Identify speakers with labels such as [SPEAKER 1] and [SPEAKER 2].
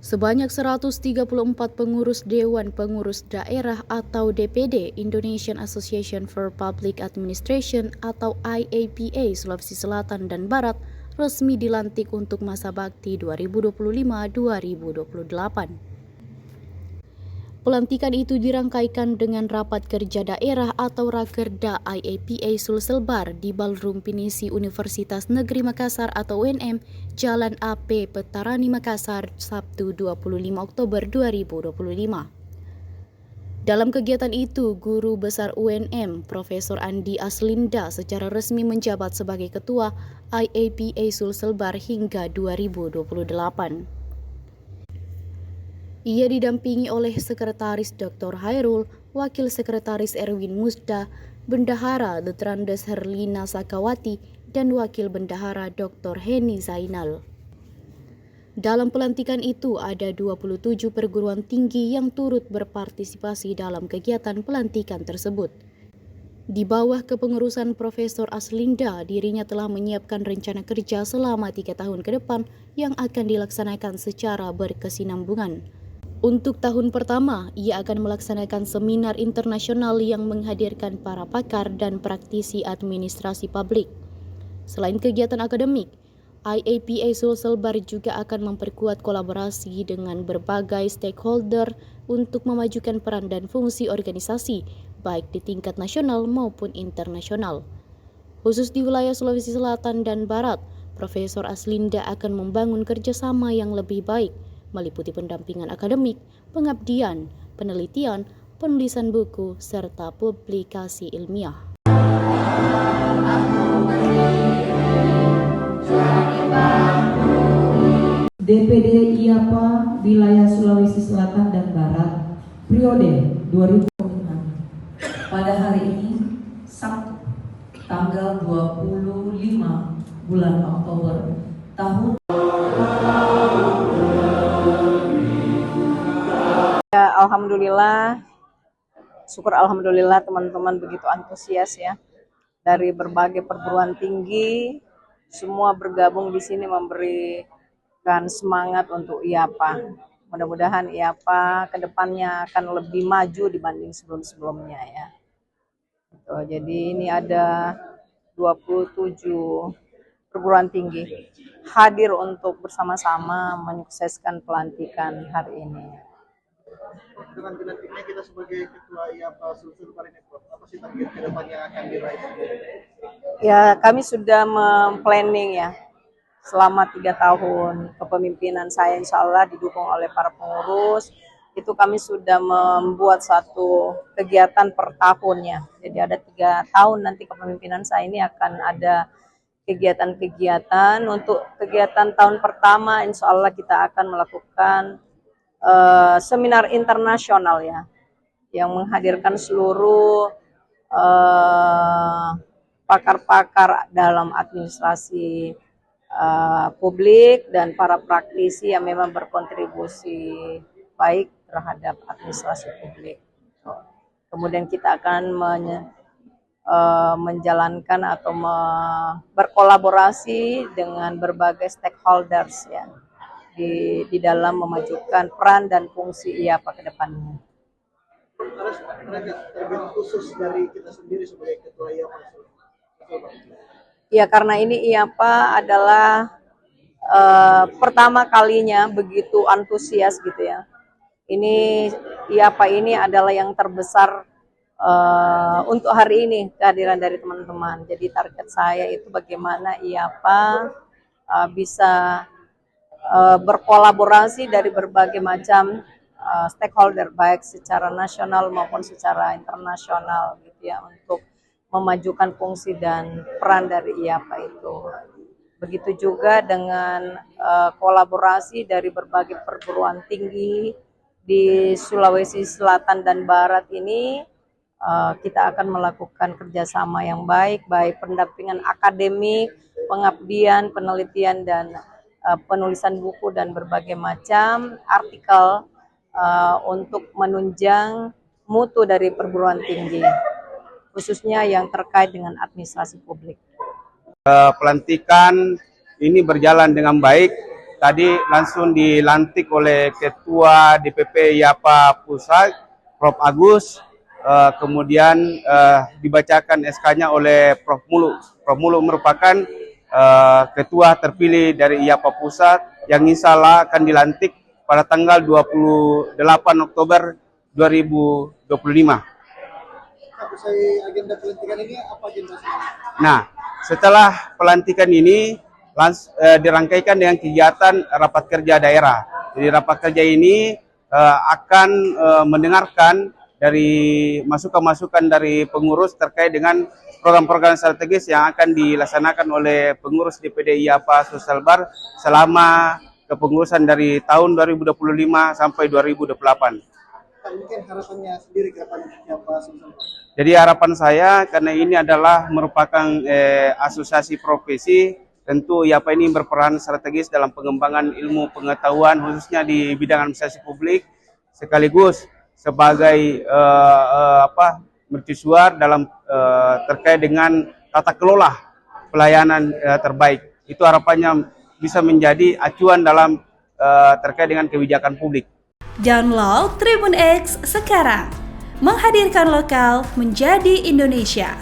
[SPEAKER 1] Sebanyak 134 pengurus Dewan Pengurus Daerah atau DPD Indonesian Association for Public Administration atau IAPA Sulawesi Selatan dan Barat resmi dilantik untuk masa bakti 2025-2028. Pelantikan itu dirangkaikan dengan rapat kerja daerah atau Rakerda IAPA Sulselbar di Ballroom Pinisi Universitas Negeri Makassar atau UNM, Jalan AP Petarani Makassar, Sabtu 25 Oktober 2025. Dalam kegiatan itu, Guru Besar UNM, Profesor Andi Aslinda secara resmi menjabat sebagai Ketua IAPA Sulselbar hingga 2028. Ia didampingi oleh Sekretaris Dr. Hairul, Wakil Sekretaris Erwin Musda, Bendahara Detrandes Herlina Sakawati, dan Wakil Bendahara Dr. Heni Zainal. Dalam pelantikan itu ada 27 perguruan tinggi yang turut berpartisipasi dalam kegiatan pelantikan tersebut. Di bawah kepengurusan Profesor Aslinda, dirinya telah menyiapkan rencana kerja selama 3 tahun ke depan yang akan dilaksanakan secara berkesinambungan. Untuk tahun pertama, ia akan melaksanakan seminar internasional yang menghadirkan para pakar dan praktisi administrasi publik. Selain kegiatan akademik, IAPA Sulselbar juga akan memperkuat kolaborasi dengan berbagai stakeholder untuk memajukan peran dan fungsi organisasi, baik di tingkat nasional maupun internasional. Khusus di wilayah Sulawesi Selatan dan Barat, Profesor Aslinda akan membangun kerjasama yang lebih baik, meliputi pendampingan akademik, pengabdian, penelitian, penulisan buku, serta publikasi ilmiah.
[SPEAKER 2] DPD IAPA Wilayah Sulawesi Selatan dan Barat periode 2005 pada hari ini Sabtu tanggal 25 bulan Oktober tahun.
[SPEAKER 3] Ya, alhamdulillah, syukur alhamdulillah teman-teman begitu antusias ya. Dari berbagai perguruan tinggi, semua bergabung di sini memberikan semangat untuk IAPA. Mudah-mudahan IAPA kedepannya akan lebih maju dibanding sebelum-sebelumnya ya. Jadi ini ada 27 perguruan tinggi hadir untuk bersama-sama menyukseskan pelantikan hari ini.
[SPEAKER 4] Dengan dilantiknya kita sebagai ketua IAPA Sulselbar ini, apa sih target kedepannya akan diraih?
[SPEAKER 3] Ya, kami sudah memplanning ya selama 3 tahun kepemimpinan saya, insya Allah didukung oleh para pengurus. Itu kami sudah membuat satu kegiatan per tahunnya. Jadi ada 3 tahun nanti kepemimpinan saya ini akan ada kegiatan-kegiatan. Untuk kegiatan tahun pertama, insya Allah kita akan melakukan seminar internasional ya, yang menghadirkan seluruh pakar-pakar dalam administrasi publik dan para praktisi yang memang berkontribusi baik terhadap administrasi publik. Kemudian kita akan menjalankan atau berkolaborasi dengan berbagai stakeholders ya, di dalam memajukan peran dan fungsi IAPA ke depannya.
[SPEAKER 4] Ada target khusus dari kita sendiri sebagai ketua IAPA?
[SPEAKER 3] Ya, karena ini IAPA adalah pertama kalinya begitu antusias gitu ya. Ini IAPA ini adalah yang terbesar untuk hari ini kehadiran dari teman-teman. Jadi target saya itu bagaimana IAPA bisa berkolaborasi dari berbagai macam stakeholder baik secara nasional maupun secara internasional gitu ya, untuk memajukan fungsi dan peran dari IAPA itu. Begitu juga dengan kolaborasi dari berbagai perguruan tinggi di Sulawesi Selatan dan Barat ini, kita akan melakukan kerjasama yang baik pendampingan akademik, pengabdian, penelitian, dan penulisan buku dan berbagai macam artikel untuk menunjang mutu dari perguruan tinggi, khususnya yang terkait dengan administrasi publik.
[SPEAKER 5] Pelantikan ini berjalan dengan baik tadi langsung dilantik oleh Ketua DPP IAPA Pusat, Prof. Agus, kemudian dibacakan SK-nya oleh Prof. Mulu. Prof. Mulu merupakan Ketua terpilih dari IAPA Pusat yang insya Allah akan dilantik pada tanggal 28 Oktober 2025.
[SPEAKER 4] Usai agenda pelantikan ini apa agenda selanjutnya?
[SPEAKER 5] Nah, setelah pelantikan ini dirangkaikan dengan kegiatan rapat kerja daerah. Jadi rapat kerja ini akan mendengarkan dari masukan-masukan dari pengurus terkait dengan program-program strategis yang akan dilaksanakan oleh pengurus DPD IAPA Sulselbar selama kepengurusan dari tahun 2025 sampai 2028.
[SPEAKER 4] Mungkin harapannya sendiri ke depan IAPA Sulselbar.
[SPEAKER 5] Jadi harapan saya, karena ini adalah merupakan asosiasi profesi, tentu IAPA ini berperan strategis dalam pengembangan ilmu pengetahuan khususnya di bidang administrasi publik, sekaligus sebagai mercusuar dalam terkait dengan tata kelola pelayanan terbaik. Itu harapannya bisa menjadi acuan dalam terkait dengan kebijakan publik.
[SPEAKER 6] Download Tribun X sekarang, menghadirkan lokal menjadi Indonesia.